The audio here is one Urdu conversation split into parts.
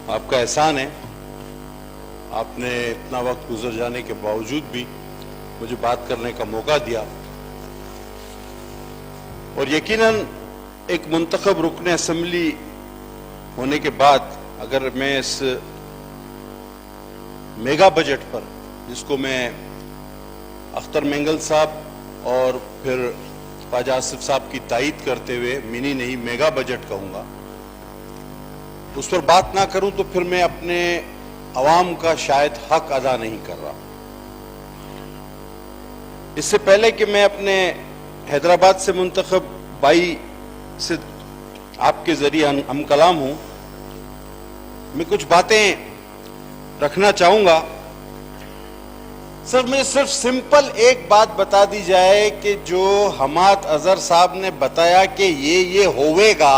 آپ کا احسان ہے، آپ نے اتنا وقت گزر جانے کے باوجود بھی مجھے بات کرنے کا موقع دیا، اور یقیناً ایک منتخب رکن اسمبلی ہونے کے بعد اگر میں اس میگا بجٹ پر، جس کو میں اختر مینگل صاحب اور پھر خواجہ آصف صاحب کی تائید کرتے ہوئے منی نہیں میگا بجٹ کہوں گا، اس پر بات نہ کروں تو پھر میں اپنے عوام کا شاید حق ادا نہیں کر رہا۔ اس سے پہلے کہ میں اپنے حیدرآباد سے منتخب بھائی سے آپ کے ذریعے ہم کلام ہوں، میں کچھ باتیں رکھنا چاہوں گا۔ سر مجھے صرف سمپل ایک بات بتا دی جائے کہ جو حماد اظہر صاحب نے بتایا کہ یہ ہوئے گا،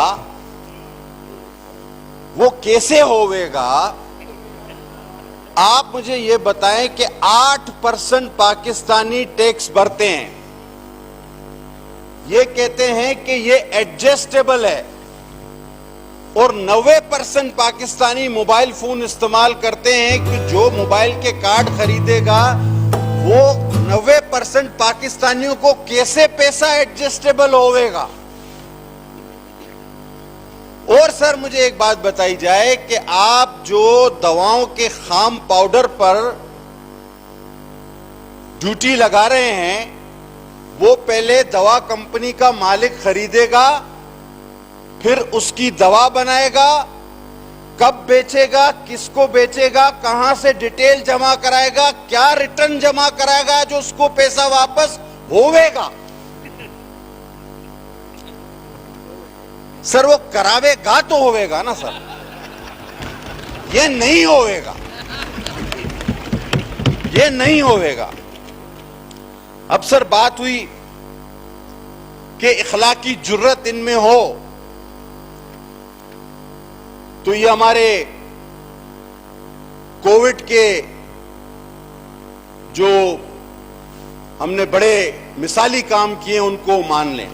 وہ کیسے ہوئے گا؟ آپ مجھے یہ بتائیں کہ 8% پاکستانی ٹیکس بھرتے ہیں، یہ کہتے ہیں کہ یہ ایڈجسٹیبل ہے، اور 90% پاکستانی موبائل فون استعمال کرتے ہیں کہ جو موبائل کے کارڈ خریدے گا وہ 90% پاکستانیوں کو کیسے پیسہ ایڈجسٹیبل ہوئے گا؟ اور سر مجھے ایک بات بتائی جائے کہ آپ جو دواؤں کے خام پاؤڈر پر ڈیوٹی لگا رہے ہیں، وہ پہلے دوا کمپنی کا مالک خریدے گا، پھر اس کی دوا بنائے گا، کب بیچے گا، کس کو بیچے گا، کہاں سے ڈیٹیل جمع کرائے گا، کیا ریٹرن جمع کرائے گا جو اس کو پیسہ واپس ہوئے گا؟ سر وہ کراوے گا تو ہوئے گا نا سر، یہ نہیں ہوئے گا، یہ نہیں ہوئے گا۔ اب سر بات ہوئی کہ اخلاقی جرت ان میں ہو، تو یہ ہمارے کووڈ کے جو ہم نے بڑے مثالی کام کیے ان کو مان لیں۔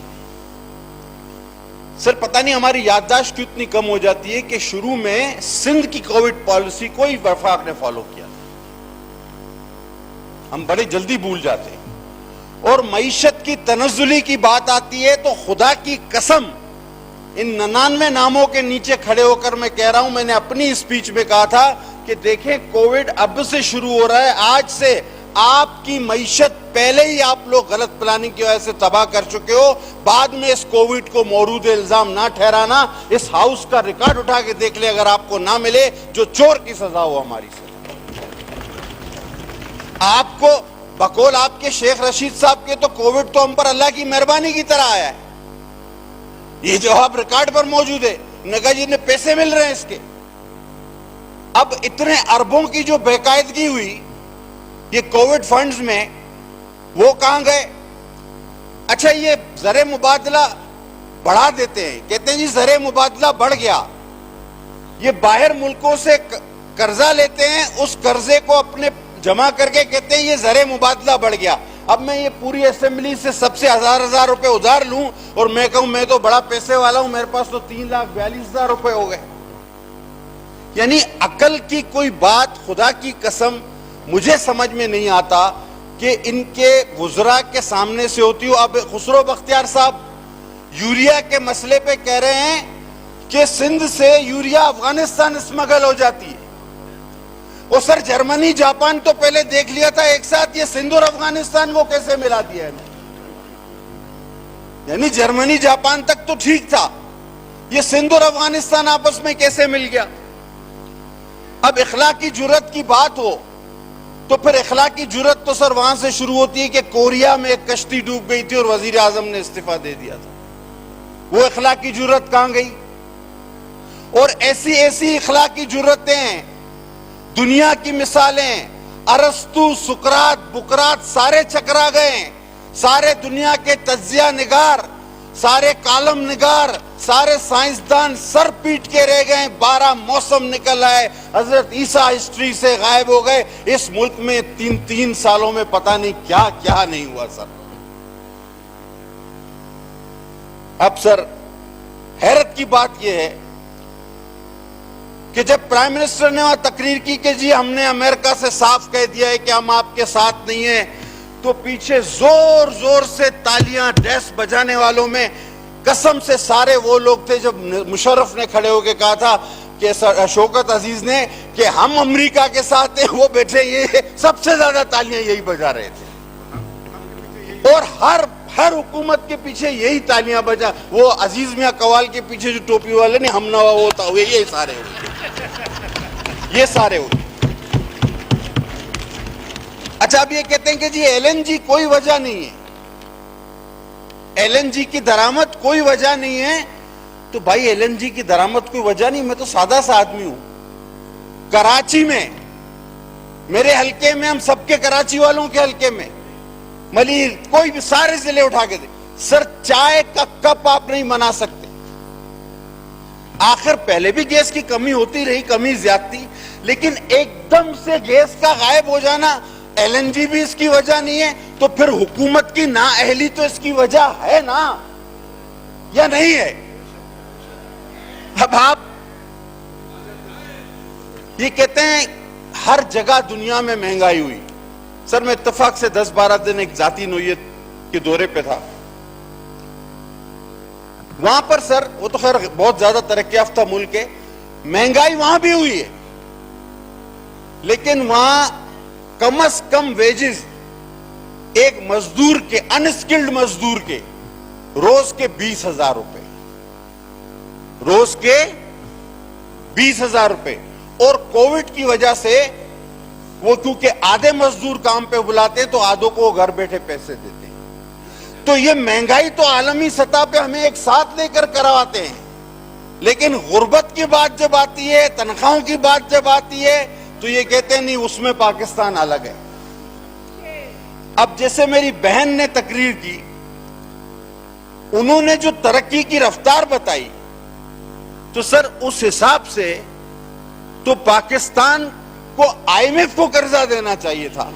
سر پتہ نہیں ہماری یادداشت کیوں اتنی کم ہو جاتی ہے کہ شروع میں سندھ کی کووڈ پالیسی کو ہی وفاق نے فالو کیا، ہم بڑے جلدی بھول جاتے ہیں، اور معیشت کی تنزلی کی بات آتی ہے تو خدا کی قسم ان 99 ناموں کے نیچے کھڑے ہو کر میں کہہ رہا ہوں، میں نے اپنی اسپیچ میں کہا تھا کہ دیکھیں کووڈ اب سے شروع ہو رہا ہے، آج سے آپ کی معیشت پہلے ہی آپ لوگ غلط پلاننگ کی وجہ سے تباہ کر چکے ہو، بعد میں اس کووڈ کو مورود الزام نہ ٹھہرانا۔ اس ہاؤس کا ریکارڈ اٹھا کے دیکھ لے، اگر آپ کو نہ ملے جو چور کی سزا ہو ہماری سزا۔ آپ کو بقول آپ کے شیخ رشید صاحب کے تو کووڈ تو ہم پر اللہ کی مہربانی کی طرح آیا ہے، یہ جواب ریکارڈ پر موجود ہے، نگا جی نے پیسے مل رہے ہیں اس کے۔ اب اتنے اربوں کی جو بے قاعدگی ہوئی یہ کووڈ فنڈز میں، وہ کہاں گئے؟ اچھا یہ زر مبادلہ بڑھا دیتے ہیں، کہتے ہیں جی زر مبادلہ بڑھ گیا، یہ باہر ملکوں سے قرضہ لیتے ہیں، اس قرضے کو اپنے جمع کر کے کہتے ہیں یہ زر مبادلہ بڑھ گیا۔ اب میں یہ پوری اسمبلی سے سب سے ہزار روپے ادھار لوں اور میں کہوں میں تو بڑا پیسے والا ہوں، میرے پاس تو 3,42,000 روپے ہو گئے۔ یعنی عقل کی کوئی بات خدا کی قسم مجھے سمجھ میں نہیں آتا کہ ان کے وزراء کے سامنے سے ہوتی ہو۔ اب خسرو بختیار صاحب یوریا کے مسئلے پہ کہہ رہے ہیں کہ سندھ سے یوریا افغانستان اسمگل ہو جاتی ہے، اور سر جرمنی جاپان تو پہلے دیکھ لیا تھا ایک ساتھ، یہ سندھ اور افغانستان کو کیسے ملا دیا ہے؟ یعنی جرمنی جاپان تک تو ٹھیک تھا، یہ سندھ اور افغانستان آپس میں کیسے مل گیا؟ اب اخلاقی جرت کی بات ہو تو پھر اخلاقی جرت تو سر وہاں سے شروع ہوتی ہے کہ کوریا میں ایک کشتی ڈوب گئی تھی اور وزیر اعظم نے استعفیٰ دے دیا تھا، وہ اخلاقی جرت کہاں گئی؟ اور ایسی اخلاقی جرتیں دنیا کی مثالیں، ارسطو، سقراط، بقراط سارے چکرا گئے، سارے دنیا کے تجزیہ نگار، سارے کالم نگار، سارے سائنسدان سر پیٹ کے رہ گئے، 12 موسم نکل آئے، حضرت عیسیٰ ہسٹری سے غائب ہو گئے۔ اس ملک میں 3 سالوں میں پتہ نہیں کیا کیا نہیں ہوا سر۔ اب سر حیرت کی بات یہ ہے کہ جب پرائم منسٹر نے وہاں تقریر کی کہ جی ہم نے امریکہ سے صاف کہہ دیا ہے کہ ہم آپ کے ساتھ نہیں ہیں، تو پیچھے زور زور سے تالیاں ڈیس بجانے والوں میں قسم سے سارے وہ لوگ تھے جب مشرف نے کھڑے ہو کے کہا تھا کہ شوکت عزیز نے کہ ہم امریکہ کے ساتھ ہیں، وہ بیٹھے یہ سب سے زیادہ تالیاں یہی بجا رہے تھے، اور ہر حکومت کے پیچھے یہی تالیاں بجا، وہ عزیز میاں قوال کے پیچھے جو ٹوپی والے نے ہم نوا ہوتا ہوئے یہ سارے ہوئے۔ اچھا اب یہ کہتے ہیں کہ جی ایل این جی کوئی وجہ نہیں ہے، ایل این جی کی درآمد کوئی وجہ نہیں ہے، تو بھائی ایل این جی کی درآمد کوئی وجہ نہیں، میں تو سادہ سا آدمی ہوں، کراچی میں میرے حلقے میں، ہم سب کے کراچی والوں کے حلقے میں ملیر کوئی بھی سارے ضلع اٹھا کے دے، سر چائے کا کپ آپ نہیں بنا سکتے۔ آخر پہلے بھی گیس کی کمی ہوتی رہی، کمی زیادتی، لیکن ایک دم سے گیس کا غائب ہو جانا ایل این جی بھی اس کی وجہ نہیں ہے، تو پھر حکومت کی نااہلی تو اس کی وجہ ہے نا، یا نہیں ہے؟ اب آپ یہ کہتے ہیں ہر جگہ دنیا میں مہنگائی ہوئی، سر میں اتفاق سے 10-12 دن ایک ذاتی نوعیت کے دورے پہ تھا، وہاں پر سر وہ تو خیر بہت زیادہ ترقی یافتہ ملک ہے، مہنگائی وہاں بھی ہوئی ہے، لیکن وہاں کم از کم ویجز ایک مزدور کے، انسکلڈ مزدور کے روز کے 20,000 روپے، روز کے 20,000 روپے، اور کووڈ کی وجہ سے وہ کیونکہ آدھے مزدور کام پہ بلاتے تو آدھوں کو گھر بیٹھے پیسے دیتے ہیں، تو یہ مہنگائی تو عالمی سطح پہ ہمیں ایک ساتھ لے کر کرواتے ہیں، لیکن غربت کی بات جب آتی ہے، تنخواہوں کی بات جب آتی ہے، تو یہ کہتے ہیں نہیں اس میں پاکستان الگ ہے۔ اب جیسے میری بہن نے تقریر کی، انہوں نے جو ترقی کی رفتار بتائی، تو سر اس حساب سے تو پاکستان کو آئی ایم ایف کو قرضہ دینا چاہیے تھا،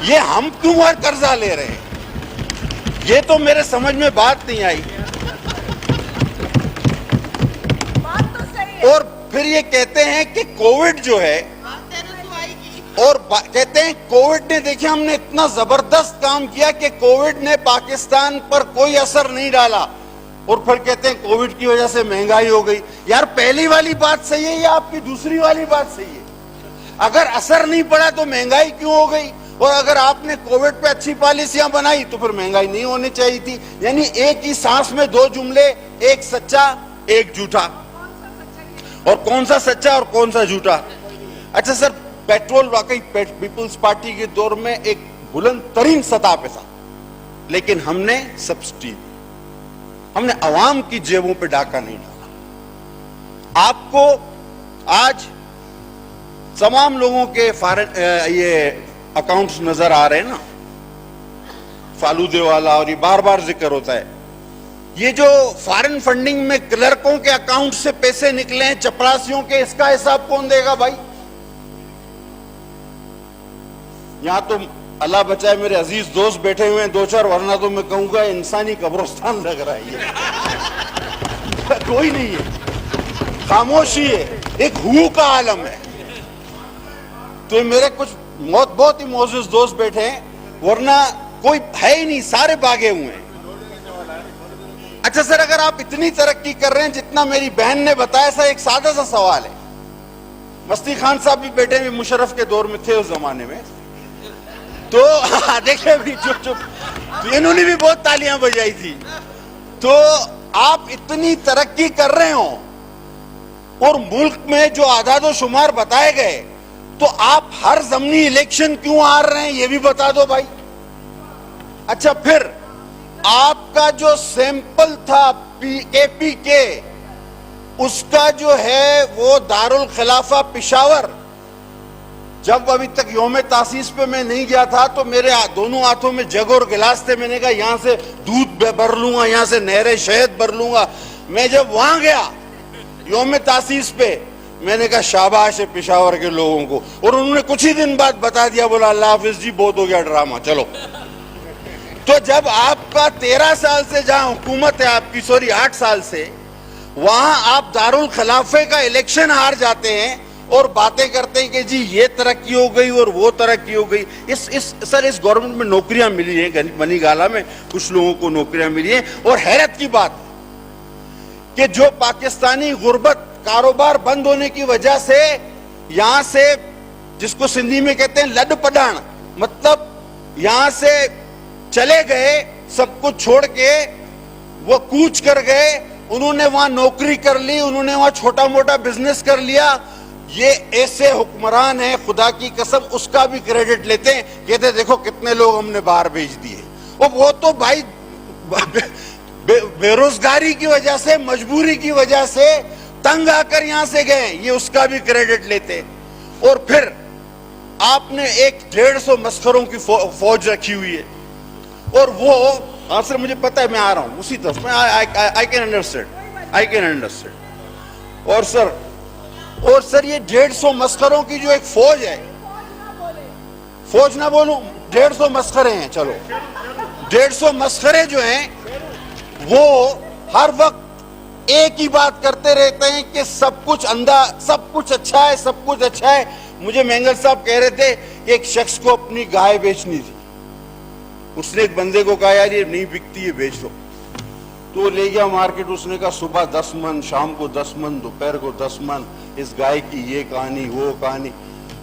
یہ ہم کیوں ہر قرضہ لے رہے ہیں؟ یہ تو میرے سمجھ میں بات نہیں آئی۔ اور پھر یہ کہتے ہیں کہ کووڈ جو ہے، اور کہتے ہیں کووڈ نے، دیکھیں ہم نے اتنا زبردست کام کیا کہ کووڈ نے پاکستان پر کوئی اثر نہیں ڈالا، اور پھر کہتے ہیں کووڈ کی وجہ سے مہنگائی ہو گئی۔ یار پہلی والی بات صحیح ہے یا آپ کی دوسری والی بات صحیح ہے؟ اگر اثر نہیں پڑا تو مہنگائی کیوں ہو گئی؟ اور اگر آپ نے کووڈ پہ اچھی پالیسیاں بنائی تو پھر مہنگائی نہیں ہونی چاہیے تھی۔ یعنی ایک ہی سانس میں دو جملے، ایک سچا ایک جھوٹا، اور کون سا سچا اور کون سا جھوٹا؟ اچھا سر، پیٹرول واقعی پیپلز پارٹی کے دور میں ایک بلند ترین سطح پہ تھا، لیکن ہم نے سبسڈی، ہم نے عوام کی جیبوں پہ ڈاکہ نہیں ڈالا۔ آپ کو آج تمام لوگوں کے یہ اکاؤنٹس نظر آ رہے ہیں نا، فالودے والا، اور یہ بار بار ذکر ہوتا ہے، یہ جو فارن فنڈنگ میں کلرکوں کے اکاؤنٹ سے پیسے نکلے ہیں، چپراسیوں کے، اس کا حساب کون دے گا بھائی؟ یہاں تو اللہ بچائے میرے عزیز دوست بیٹھے ہوئے ہیں دو چار، ورنہ تو میں کہوں گا انسانی قبرستان لگ رہا ہے یہ۔ کوئی نہیں ہے، خاموشی ہے، ایک ہو کا عالم ہے۔ تو میرے کچھ بہت ہی معزز دوست بیٹھے ہیں، ورنہ کوئی ہے ہی نہیں، سارے بھاگے ہوئے ہیں۔ اچھا سر، اگر آپ اتنی ترقی کر رہے ہیں جتنا میری بہن نے بتایا، سر ایک سادہ سا سوال ہے، مستی خان صاحب بھی بیٹھے ہوئے، مشرف کے دور میں تھے اس زمانے میں، تو دیکھیں بھی چپ انہوں نے بھی بہت تالیاں بجائی تھی۔ تو آپ اتنی ترقی کر رہے ہوں اور ملک میں جو اعداد و شمار بتائے گئے، تو آپ ہر ضمنی الیکشن کیوں ہار رہے ہیں یہ بھی بتا دو بھائی۔ اچھا پھر آپ کا جو سیمپل تھا کے پی کے، اس کا جو ہے وہ دارالخلافہ پشاور، جب ابھی تک یوم تاسیس پہ میں نہیں گیا تھا تو میرے دونوں ہاتھوں میں جگ اور گلاس تھے، میں نے کہا یہاں سے دودھ بھر لوں گا، یہاں سے نہر شہد بھر لوں گا۔ میں جب وہاں گیا یوم تاسیس پہ، میں نے کہا شاباش ہے پشاور کے لوگوں کو، اور انہوں نے کچھ ہی دن بعد بتا دیا، بولا اللہ حافظ جی بہت ہو گیا ڈرامہ، چلو۔ تو جب آپ کا 13 سال سے جہاں حکومت ہے آپ کی، سوری 8 سال سے، وہاں آپ دارالخلافے کا الیکشن ہار جاتے ہیں اور باتیں کرتے ہیں کہ جی یہ ترقی ہو گئی اور وہ ترقی ہو گئی. سر اس گورنمنٹ میں نوکریاں ملی ہیں, منی گالا میں کچھ لوگوں کو نوکریاں ملی ہیں, اور حیرت کی بات کہ جو پاکستانی غربت کاروبار بند ہونے کی وجہ سے یہاں سے, جس کو سندھی میں کہتے ہیں لڈ پڈان, مطلب یہاں سے چلے گئے سب کچھ چھوڑ کے, وہ کوچ کر گئے, انہوں نے وہاں نوکری کر لی, انہوں نے وہاں چھوٹا موٹا بزنس کر لیا. یہ ایسے حکمران ہیں خدا کی قسم, اس کا بھی کریڈٹ لیتے ہیں, کہتے دیکھو کتنے لوگ ہم نے باہر بھیج دیے. وہ تو بھائی بے روزگاری کی وجہ سے, مجبوری کی وجہ سے تنگ آ کر یہاں سے گئے, یہ اس کا بھی کریڈٹ لیتے. اور پھر آپ نے ایک 150 مسخروں کی فوج رکھی ہوئی ہے, اور وہ آپ سے مجھے پتا ہے, میں آ رہا ہوں اسی طرف میں, I can understand. اور سر یہ 150 مسخروں کی جو ایک فوج ہے, فوج نہ بولوں, 150 مسخرے ہیں, چلو 150 مسخرے جو ہیں وہ ہر وقت ایک ہی بات کرتے رہتے ہیں کہ سب کچھ سب کچھ اچھا ہے, سب کچھ اچھا ہے. مجھے مینگل صاحب کہہ رہے تھے کہ ایک شخص کو اپنی گائے بیچنی تھی, اس نے ایک بندے کو کہا یار یہ نہیں بکتی ہے بیچ دو, تو وہ لے گیا مارکیٹ, اس نے کہا صبح 10 من, شام کو 10 من, دوپہر کو 10 من, اس گائے کی یہ کہانی وہ کہانی,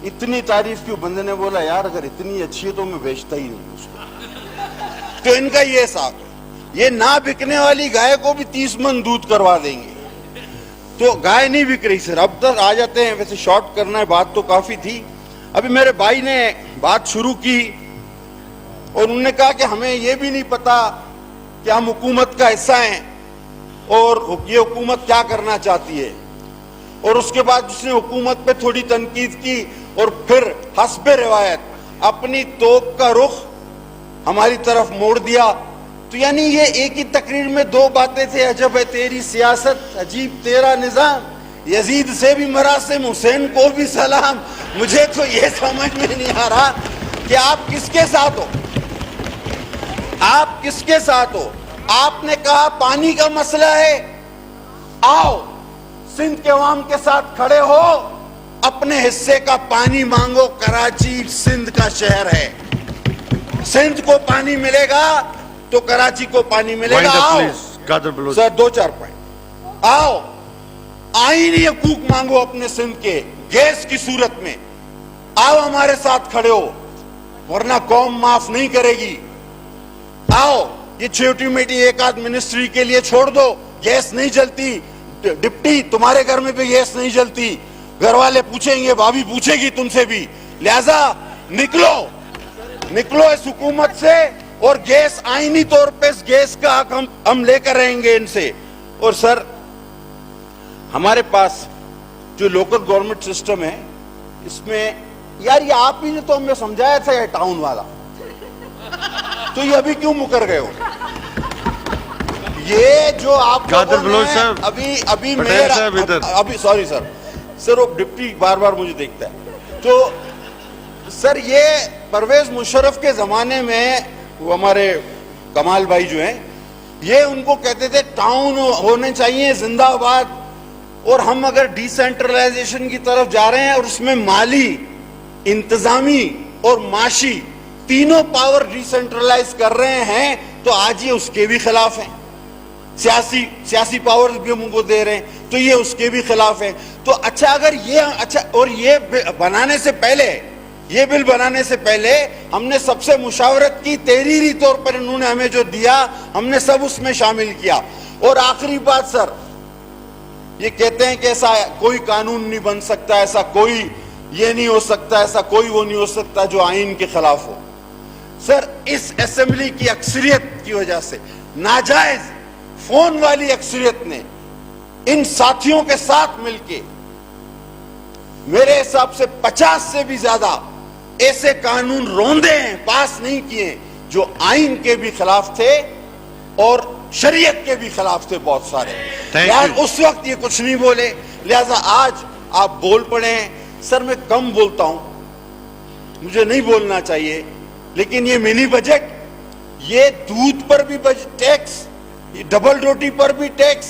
اتنی تعریف کی. بندے نے بولا یار اگر اتنی اچھی ہے تو میں بیچتا ہی نہیں اس کو. تو ان کا یہ ساتھ ہے, یہ نہ بکنے والی گائے کو بھی 30 من دودھ کروا دیں گے. تو گائے نہیں بک رہی سر. اب تک آ جاتے ہیں, ویسے شارٹ کرنا ہے, بات تو کافی تھی. ابھی میرے بھائی نے بات شروع کی اور انہوں نے کہا کہ ہمیں یہ بھی نہیں پتا کہ ہم حکومت کا حصہ ہیں اور یہ حکومت کیا کرنا چاہتی ہے. اور اس کے بعد اس نے حکومت پہ تھوڑی تنقید کی اور پھر حسب روایت اپنی توپ کا رخ ہماری طرف موڑ دیا. تو یعنی یہ ایک ہی تقریر میں دو باتیں تھے, عجب ہے تیری سیاست, عجیب تیرا نظام, یزید سے بھی مراسم, حسین کو بھی سلام. مجھے تو یہ سمجھ میں نہیں آ رہا کہ آپ کس کے ساتھ ہو, آپ کس کے ساتھ ہو. آپ نے کہا پانی کا مسئلہ ہے, آؤ سندھ کے عوام کے ساتھ کھڑے ہو, اپنے حصے کا پانی مانگو. کراچی سندھ کا شہر ہے, سندھ کو پانی ملے گا تو کراچی کو پانی ملے گا. آؤ سر 2-4 پوائنٹ, آؤ آئینی حقوق مانگو اپنے سندھ کے, گیس کی صورت میں آؤ ہمارے ساتھ کھڑے ہو, ورنہ قوم معاف نہیں کرے گی. آؤ یہ چھوٹی میٹی ایک آدھ منسٹری کے لیے چھوڑ دو, گیس نہیں جلتی, ڈپٹی تمہارے گھر میں بھی گیس نہیں جلتی, گھر والے پوچھیں گے, بھابھی پوچھے گی تم سے بھی, لہذا نکلو اس حکومت سے, اور گیس آئینی طور پہ اس گیس کا حق ہم لے کر رہیں گے ان سے. اور سر ہمارے پاس جو لوکل گورنمنٹ سسٹم ہے, اس میں یار یہ آپ ہی نے تو ہمیں سمجھایا تھا یہ ٹاؤن والا, تو یہ ابھی کیوں مکر گئے ہو؟ یہ جو آپ ابھی سوری سر وہ ڈپٹی بار بار مجھے دیکھتا ہے. تو سر یہ پرویز مشرف کے زمانے میں وہ ہمارے کمال بھائی جو ہیں, یہ ان کو کہتے تھے ٹاؤن ہونے چاہیے زندہ آباد, اور ہم اگر ڈی سینٹرلائزیشن کی طرف جا رہے ہیں اور اس میں مالی, انتظامی اور معاشی تینوں پاور ڈی سینٹرلائز کر رہے ہیں, تو آج یہ اس کے بھی خلاف ہیں. سیاسی پاور بھی ہم کو دے رہے ہیں تو یہ اس کے بھی خلاف ہے. تو اچھا اگر اور یہ بنانے سے پہلے, یہ بل بنانے سے پہلے ہم نے سب سے مشاورت کی, تحریری طور پر انہوں نے ہمیں جو دیا ہم نے سب اس میں شامل کیا. اور آخری بات سر, یہ کہتے ہیں کہ ایسا کوئی قانون نہیں بن سکتا, ایسا کوئی یہ نہیں ہو سکتا, ایسا کوئی وہ نہیں ہو سکتا جو آئین کے خلاف ہو. سر اس اسمبلی کی اکثریت کی وجہ سے, ناجائز فون والی اکثریت نے ان ساتھیوں کے ساتھ مل کے میرے حساب سے 50 سے بھی زیادہ ایسے قانون روندے ہیں, پاس نہیں کیے, جو آئین کے بھی خلاف تھے اور شریعت کے بھی خلاف تھے بہت سارے. اس وقت یہ کچھ نہیں بولے, لہذا آج آپ بول پڑے ہیں. سر میں کم بولتا ہوں, مجھے نہیں بولنا چاہیے, لیکن یہ منی بجٹ, یہ دودھ پر بھی ٹیکس, ڈبل روٹی پر بھی ٹیکس,